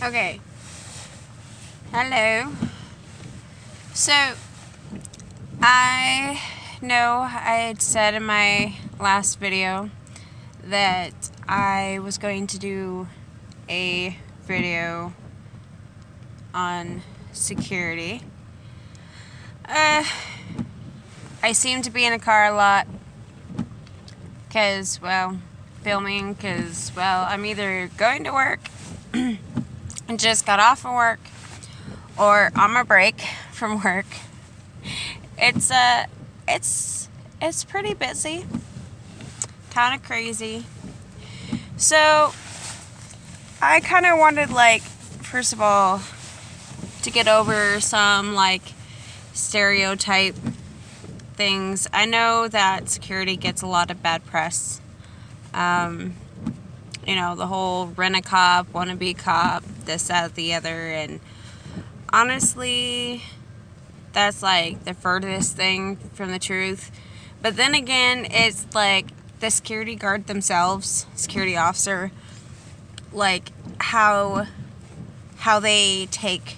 Okay. Hello. So, I know I had said in my last video that I was going to do a video on security. I seem to be in a car a lot because, filming because, I'm either going to work and just got off of work or on my break from work. It's pretty busy, kind of crazy. So I kind of wanted, first of all, to get over some stereotype things. I know that security gets a lot of bad press. The whole rent-a-cop, wannabe-cop, this, that, the other, and honestly, that's the furthest thing from the truth. But then again, it's the security guard themselves, security officer, how they take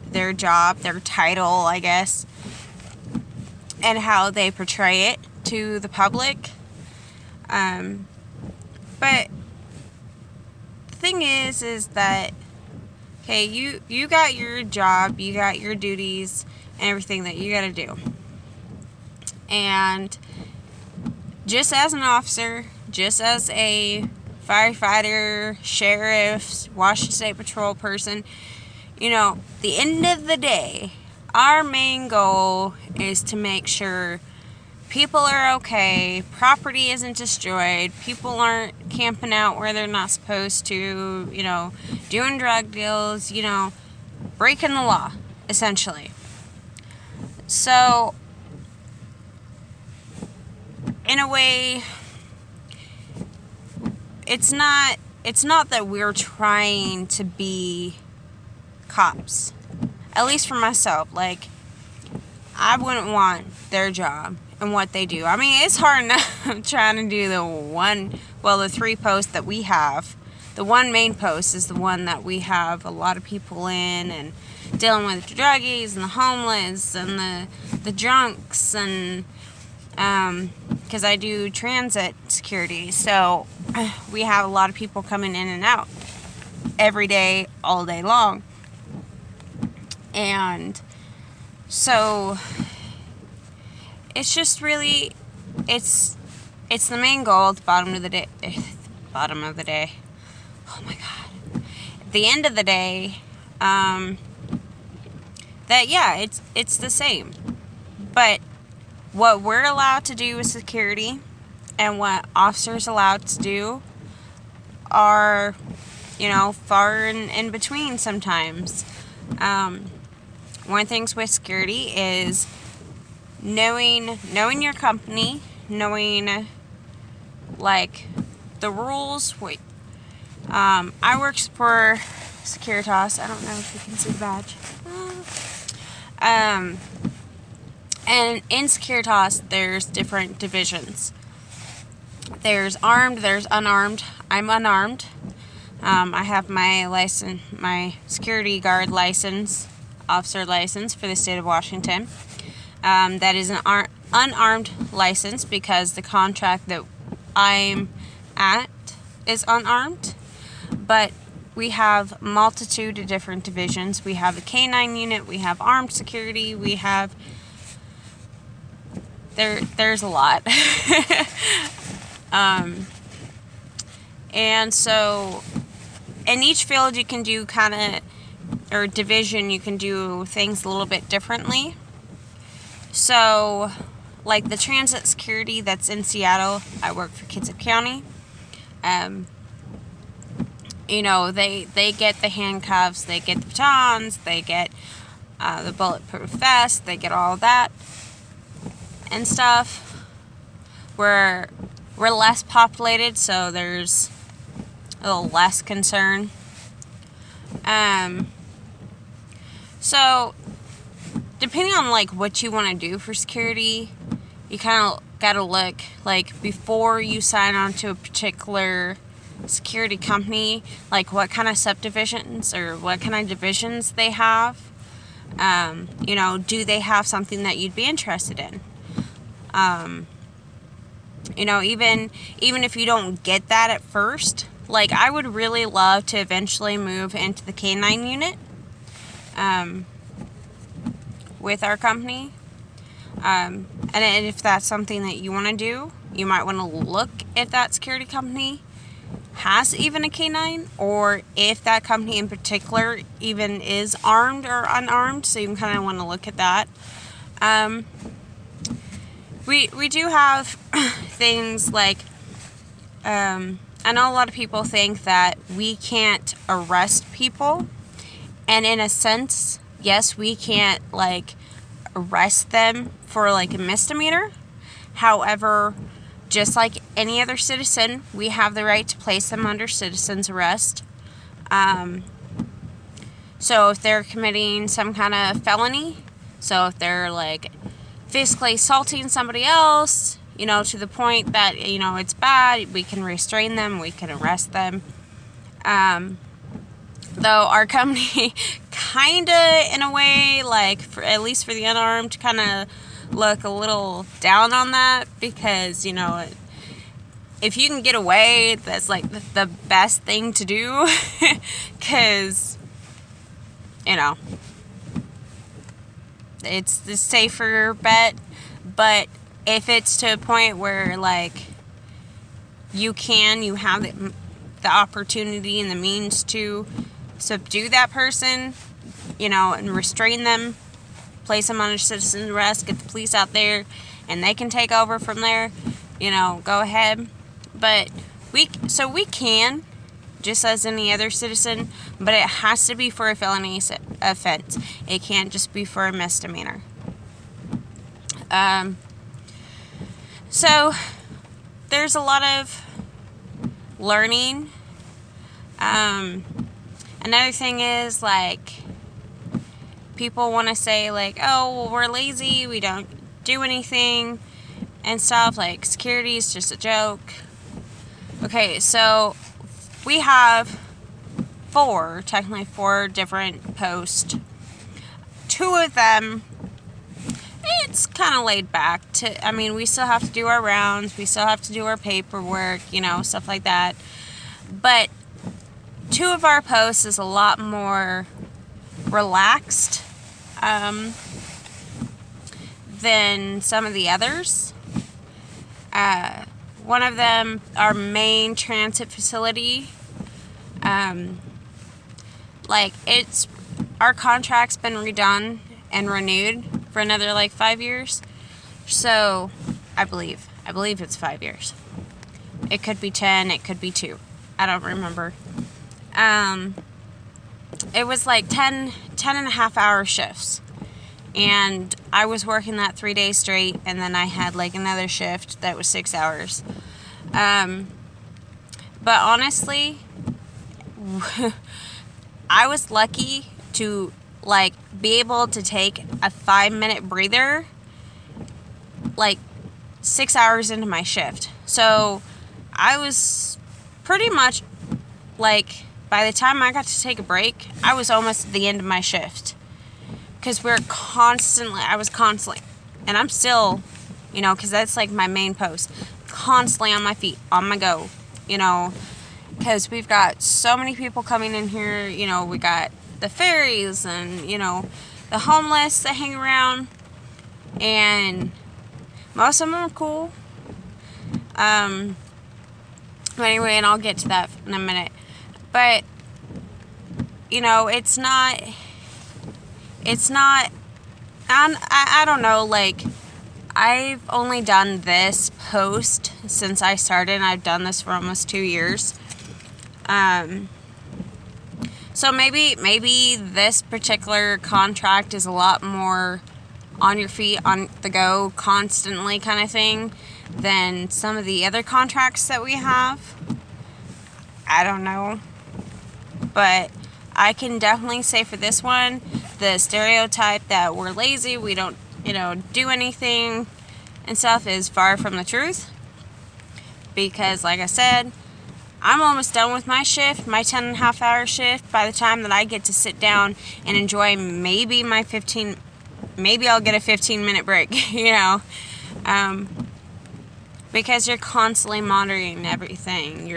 their job, their title, I guess, and how they portray it to the public. But the thing is that, okay, you got your job, you got your duties, and everything that you gotta do. And just as an officer, just as a firefighter, sheriff, Washington State Patrol person, the end of the day, our main goal is to make sure people are okay, property isn't destroyed, people aren't camping out where they're not supposed to, doing drug deals, breaking the law, essentially. So, in a way, it's not that we're trying to be cops. At least for myself, I wouldn't want their job and what they do. I mean, it's hard enough trying to do the 3 posts that we have. The one main post is the one that we have a lot of people in, and dealing with the druggies and the homeless and the drunks, and because I do transit security, so we have a lot of people coming in and out every day, all day long. And so it's just really, it's the main goal at the bottom of the day. Oh my God. At the end of the day, it's the same. But what we're allowed to do with security and what officers allowed to do are, far in between sometimes. One of the things with security is knowing your company, knowing the rules. I work for Securitas. I don't know if you can see the badge. And in Securitas, there's different divisions. There's armed, there's unarmed. I'm unarmed. I have my license, my security guard license, officer license for the state of Washington. That is an unarmed license because the contract that I'm at is unarmed. But we have multitude of different divisions. We have a K-9 unit, we have armed security, we have... There's a lot. And so, in each field you can do or division, you can do things a little bit differently. So, the transit security that's in Seattle, I work for Kitsap County. They get the handcuffs, they get the batons, they get the bulletproof vest, they get all that and stuff. We're less populated, so there's a little less concern. So depending on what you want to do for security, you kind of gotta look before you sign on to a particular security company, like what kind of subdivisions or what kind of divisions they have. Do they have something that you'd be interested in? Even if you don't get that at first, like I would really love to eventually move into the K9 unit with our company. And if that's something that you want to do, you might want to look if that security company has even a K9, or if that company in particular even is armed or unarmed, so you can kind of want to look at that. We do have things like, I know a lot of people think that we can't arrest people, and in a sense, yes, we can't like arrest them for like a misdemeanor. However, just like any other citizen, we have the right to place them under citizen's arrest. So if they're committing some kind of felony, so if they're like physically assaulting somebody else, to the point that, it's bad, we can restrain them, we can arrest them. Though our company kind of, in a way, like, at least for the unarmed, kind of look a little down on that, because, if you can get away, that's, like, the best thing to do, because, it's the safer bet. But if it's to a point where, like, you have the opportunity and the means to subdue that person, and restrain them, place them under citizen arrest, get the police out there, and they can take over from there, go ahead. But we can, just as any other citizen, but it has to be for a felony offense. It can't just be for a misdemeanor. So there's a lot of learning. Another thing is, like, people want to say, like, oh, well, we're lazy, we don't do anything and stuff, like security is just a joke. Okay, so we have technically four different posts. Two of them, it's kind of laid back. We still have to do our rounds, we still have to do our paperwork, stuff like that. But two of our posts is a lot more relaxed than some of the others. One of them, our main transit facility, our contract's been redone and renewed for another 5 years. So I believe it's 5 years. It could be 10, it could be 2. I don't remember. It was 10 and a half hour shifts. And I was working that 3 days straight, and then I had another shift that was 6 hours. But honestly, I was lucky to be able to take a 5-minute breather 6 hours into my shift. So I was pretty much by the time I got to take a break, I was almost at the end of my shift. Because I was constantly, and I'm still, because that's my main post, constantly on my feet, on my go, because we've got so many people coming in here, we got the ferries and, the homeless that hang around, and most of them are cool. But anyway, and I'll get to that in a minute. But, it's not, I don't know, I've only done this post since I started, and I've done this for almost 2 years. So maybe this particular contract is a lot more on your feet, on the go, constantly kind of thing than some of the other contracts that we have. I don't know. But I can definitely say for this one, the stereotype that we're lazy, we don't, do anything and stuff is far from the truth. Because, like I said, I'm almost done with my shift, my 10.5-hour shift, by the time that I get to sit down and enjoy maybe I'll get a 15-minute break, because you're constantly monitoring everything.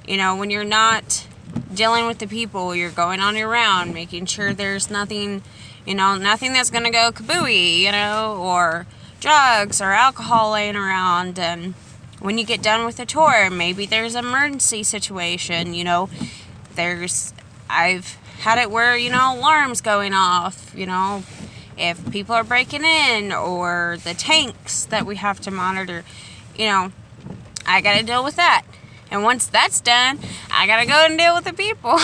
When you're not dealing with the people, you're going on your round, making sure there's nothing that's going to go kabooey, or drugs or alcohol laying around. And when you get done with the tour, maybe there's an emergency situation, I've had it where, alarms going off, if people are breaking in, or the tanks that we have to monitor, I got to deal with that. And once that's done, I got to go and deal with the people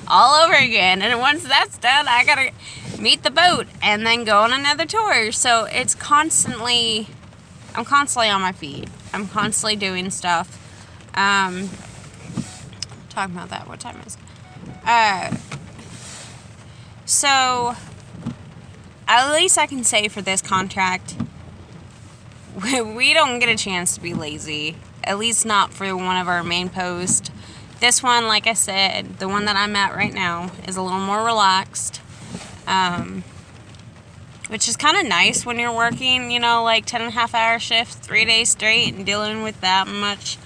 all over again. And once that's done, I got to meet the boat and then go on another tour. So I'm constantly on my feet. I'm constantly doing stuff. Talking about that, what time is it? So at least I can say for this contract, we don't get a chance to be lazy. At least not for one of our main posts. This one, like I said, the one that I'm at right now, is a little more relaxed. Which is kind of nice when you're working, 10.5-hour shift, 3 days straight, and dealing with that much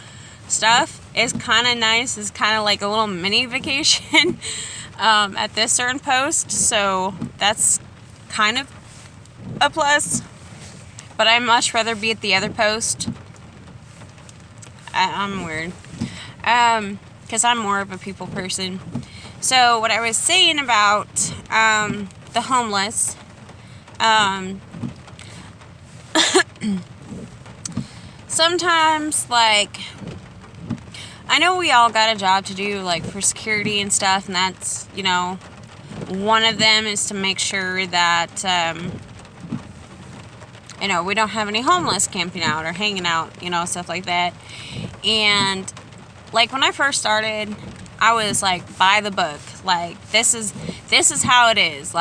stuff. Is kind of nice. It's kind of like a little mini vacation at this certain post. So that's kind of a plus. But I'd much rather be at the other post. I'm weird. Because I'm more of a people person. So what I was saying about the homeless, sometimes, I know we all got a job to do, for security and stuff, and that's, one of them is to make sure that, we don't have any homeless camping out or hanging out, stuff like that. And, when I first started, I was, by the book. This is how it is.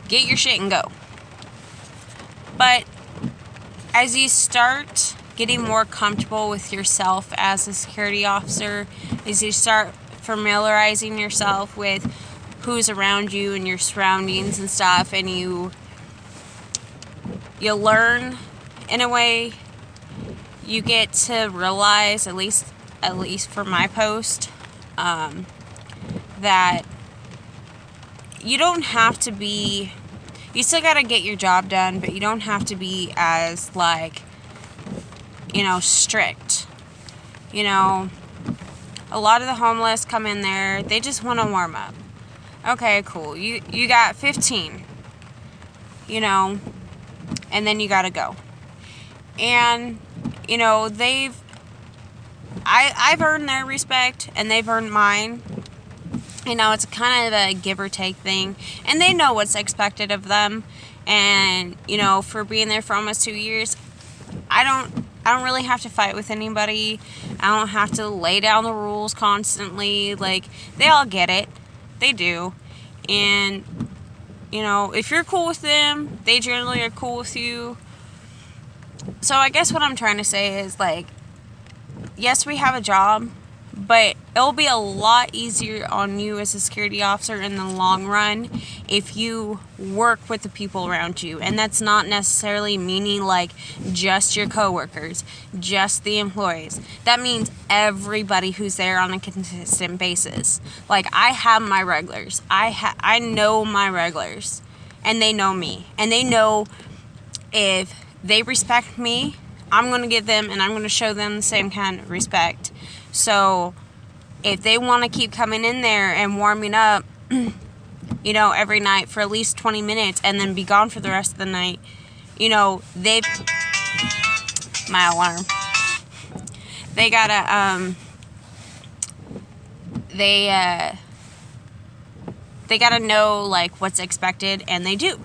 Get your shit and go. But as you start getting more comfortable with yourself as a security officer, as you start familiarizing yourself with who's around you and your surroundings and stuff, and you learn, in a way, you get to realize, at least for my post, that you don't have to be, you still got to get your job done, but you don't have to be as, strict. A lot of the homeless come in there, they just want to warm up. Okay, cool. You got 15, and then you got to go. And, I've earned their respect, and they've earned mine. It's kind of a give or take thing. And they know what's expected of them. And, for being there for almost 2 years, I don't really have to fight with anybody. I don't have to lay down the rules constantly. They all get it. They do. And, if you're cool with them, they generally are cool with you. So I guess what I'm trying to say is, yes, we have a job, but it'll be a lot easier on you as a security officer in the long run if you work with the people around you. And that's not necessarily meaning just your coworkers, just the employees. That means everybody who's there on a consistent basis. I have my regulars. I know my regulars, and they know me, and they know if they respect me, I'm going to give them, and I'm going to show them the same kind of respect. So if they want to keep coming in there and warming up, every night for at least 20 minutes and then be gone for the rest of the night, my alarm. They gotta, they gotta know, what's expected, and they do.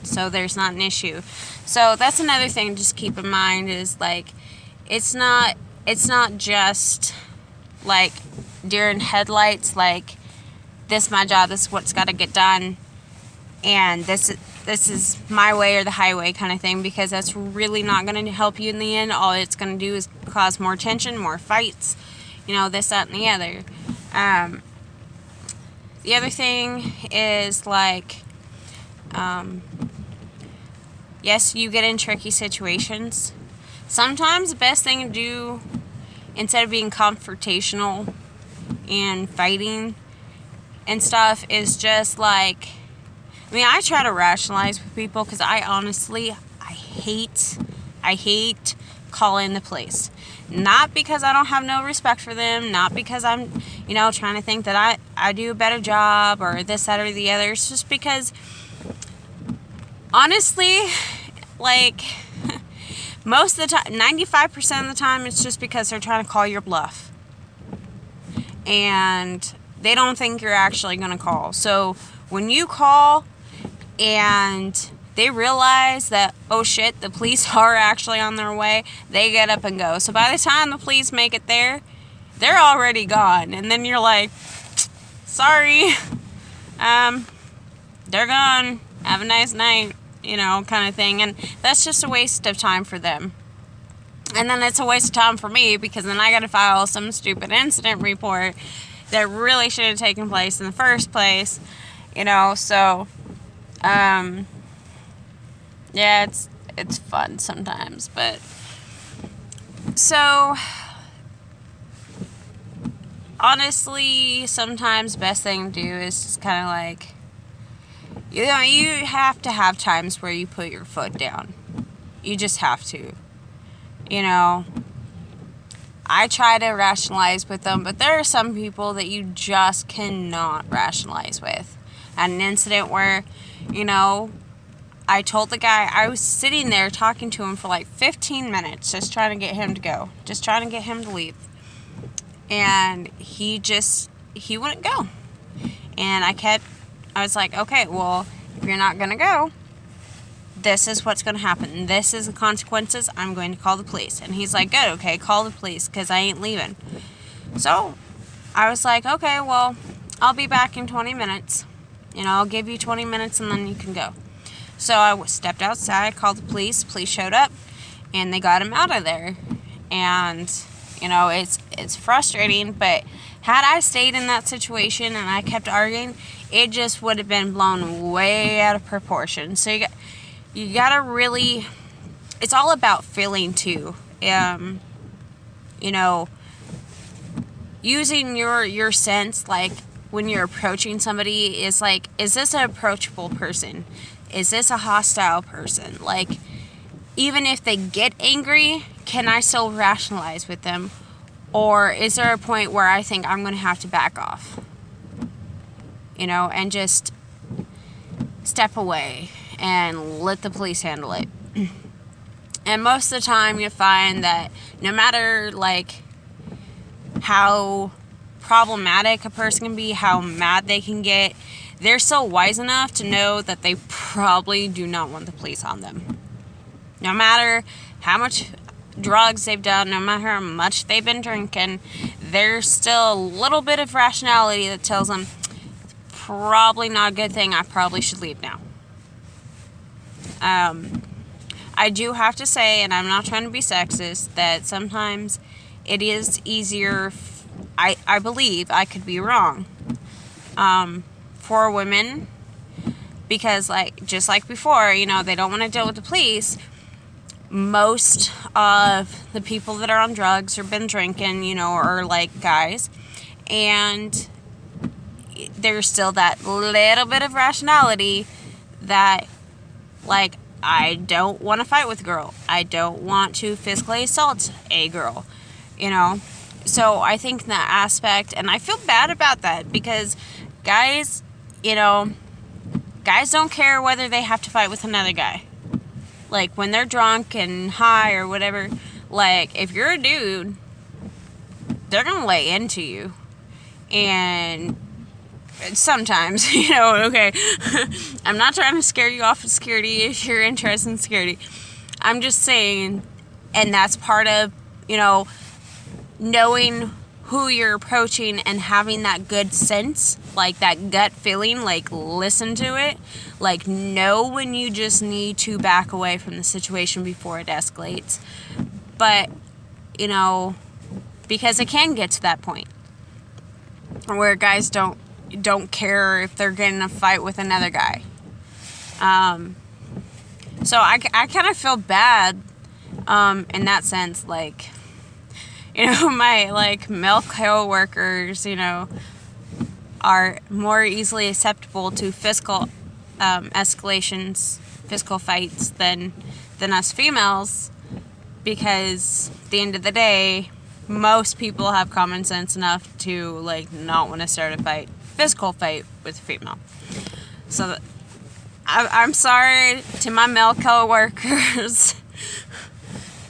So there's not an issue. So that's another thing to just keep in mind is, it's not just, deer in headlights, this is my job, this is what's got to get done, and this this is my way or the highway kind of thing, because that's really not going to help you in the end. All it's going to do is cause more tension, more fights, this, that, and the other. The other thing is, like, yes, you get in tricky situations. Sometimes the best thing to do, instead of being confrontational and fighting and stuff, is just like, I try to rationalize with people, because I hate calling the police. Not because I don't have no respect for them, not because I'm, trying to think that I do a better job or this, that, or the other. It's just because, honestly, like, most of the time, 95% of the time, it's just because they're trying to call your bluff. And they don't think you're actually going to call. So when you call and they realize that, oh shit, the police are actually on their way, they get up and go. So by the time the police make it there, they're already gone. And then you're like, sorry, they're gone. Have a nice night, kind of thing. And that's just a waste of time for them. And then it's a waste of time for me, because then I got to file some stupid incident report that really should have taken place in the first place, so, yeah, it's fun sometimes, but, so, honestly, sometimes the best thing to do is just kind of like, you have to have times where you put your foot down. You just have to, I try to rationalize with them, but there are some people that you just cannot rationalize with. I had an incident where, I told the guy, I was sitting there talking to him for like 15 minutes, just trying to get him to go, just trying to get him to leave. And he wouldn't go. And I was like, okay, well, if you're not going to go, this is what's going to happen. This is the consequences. I'm going to call the police. And he's like, good, okay, call the police, because I ain't leaving. So I was like, okay, well, I'll be back in 20 minutes. I'll give you 20 minutes and then you can go. So I stepped outside, called the police. Police showed up, and they got him out of there. And, it's frustrating, but had I stayed in that situation and I kept arguing, it just would have been blown way out of proportion. So you gotta really, it's all about feeling too. Using your sense, like, when you're approaching somebody, is like, is this an approachable person? Is this a hostile person? Like, even if they get angry, can I still rationalize with them? Or is there a point where I think I'm going to have to back off? And just step away and let the police handle it. And most of the time you find that no matter, like, how problematic a person can be, how mad they can get, they're still wise enough to know that they probably do not want the police on them. No matter how much drugs they've done, no matter how much they've been drinking, there's still a little bit of rationality that tells them, probably not a good thing, I probably should leave now. I do have to say, and I'm not trying to be sexist, that sometimes it is easier, I believe, I could be wrong, for women, because, like, just like before, they don't want to deal with the police. Most of the people that are on drugs or been drinking, are, like, guys, and there's still that little bit of rationality that, like, I don't want to fight with a girl. I don't want to physically assault a girl, So I think in that aspect, and I feel bad about that, because guys, guys don't care whether they have to fight with another guy. Like, when they're drunk and high or whatever, like, if you're a dude, they're going to lay into you. And sometimes, okay, I'm not trying to scare you off of security if you're interested in security. I'm just saying, and that's part of, knowing who you're approaching and having that good sense, like that gut feeling, like listen to it, like know when you just need to back away from the situation before it escalates. But, you know, because it can get to that point where guys don't care if they're getting in a fight with another guy. So I kind of feel bad in that sense, like, you know, my, like, male co-workers, you know, are more easily acceptable to physical escalations, physical fights than us females, because at the end of the day, most people have common sense enough to, like, not want to start a physical fight with a female. So I'm sorry to my male co-workers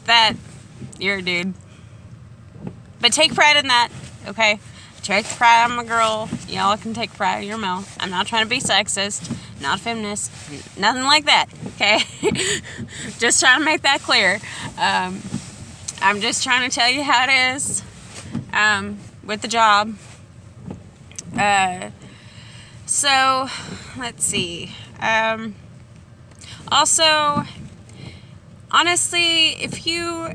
that you're a dude. But take pride in that, okay? Take pride I'm a girl. Y'all can take pride in your male. I'm not trying to be sexist, not feminist, nothing like that, okay? Just trying to make that clear. I'm just trying to tell you how it is with the job. So, let's see. Also, honestly, if you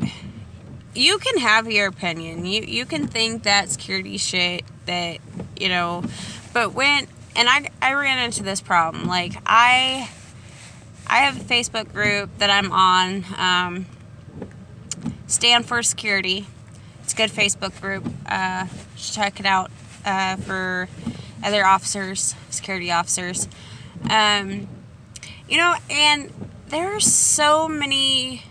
can have your opinion. You can think that security shit that, you know, but when, and I ran into this problem. Like, I have a Facebook group that I'm on, Stand for Security. It's a good Facebook group. Check it out for other officers, security officers. You know, and there's so many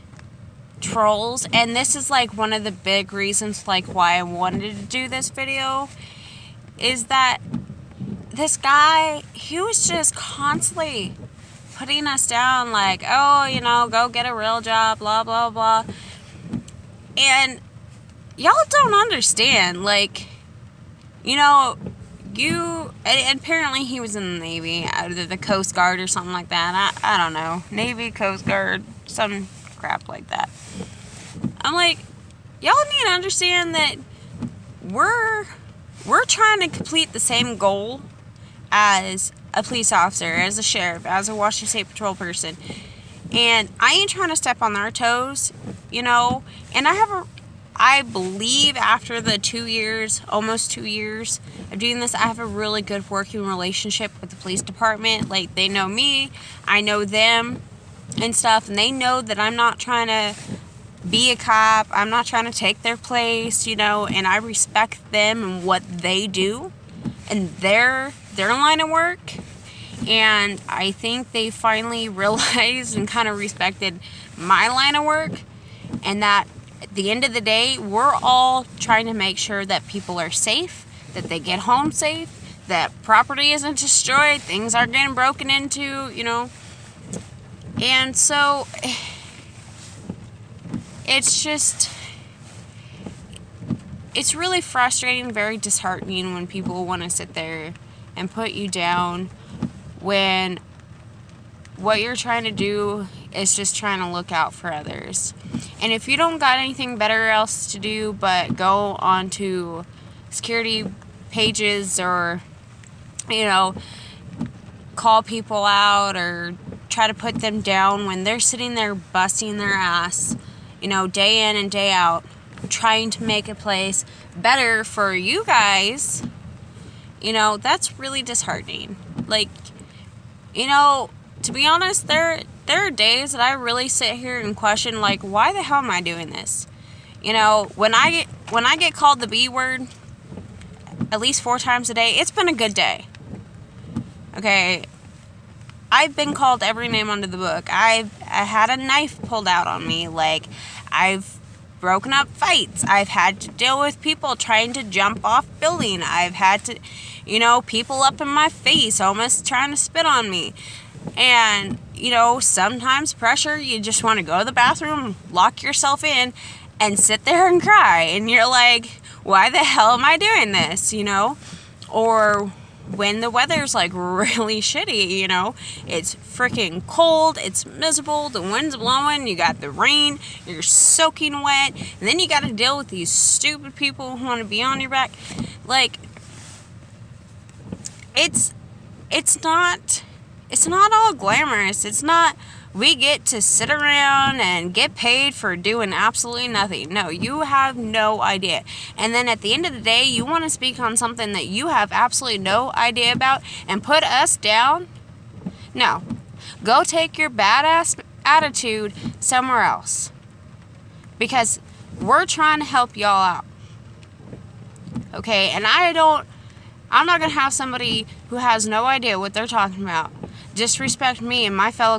trolls, and this is like one of the big reasons like why I wanted to do this video, is that this guy, he was just constantly putting us down, like, oh, you know, go get a real job, blah blah blah. And y'all don't understand, like, you know, and apparently he was in the Navy, either the Coast Guard or something like that. I don't know, Navy, Coast Guard, some crap like that. I'm like, y'all need to understand that we're trying to complete the same goal as a police officer, as a sheriff, as a Washington State Patrol person. And I ain't trying to step on their toes, you know. And I believe after the 2 years, almost 2 years of doing this, I have a really good working relationship with the police department. Like, they know me, I know them and stuff, and they know that I'm not trying to be a cop, I'm not trying to take their place, you know, and I respect them and what they do and their line of work. And I think they finally realized and kind of respected my line of work, and that at the end of the day, we're all trying to make sure that people are safe, that they get home safe, that property isn't destroyed, things aren't getting broken into, you know. And so it's really frustrating, very disheartening when people want to sit there and put you down when what you're trying to do is just trying to look out for others. And if you don't got anything better else to do but go onto security pages or, you know, call people out or try to put them down when they're sitting there busting their ass, you know, day in and day out, trying to make a place better for you guys, you know, that's really disheartening. Like, you know, to be honest, there are days that I really sit here and question, like, why the hell am I doing this? You know, when I get called the B word at least 4 times a day, it's been a good day. Okay, I've been called every name under the book. I had a knife pulled out on me. Like, I've broken up fights. I've had to deal with people trying to jump off building. I've had to, you know, people up in my face almost trying to spit on me. And, you know, sometimes pressure, you just want to go to the bathroom, lock yourself in, and sit there and cry. And you're like, why the hell am I doing this, you know? Or when the weather's like really shitty, you know, it's freaking cold, it's miserable, the wind's blowing, you got the rain, you're soaking wet, and then you got to deal with these stupid people who want to be on your back. Like, it's not all glamorous. It's not we get to sit around and get paid for doing absolutely nothing. No, you have no idea. And then at the end of the day, you want to speak on something that you have absolutely no idea about and put us down? No. Go take your badass attitude somewhere else. Because we're trying to help y'all out. Okay? And I'm not going to have somebody who has no idea what they're talking about disrespect me and my fellow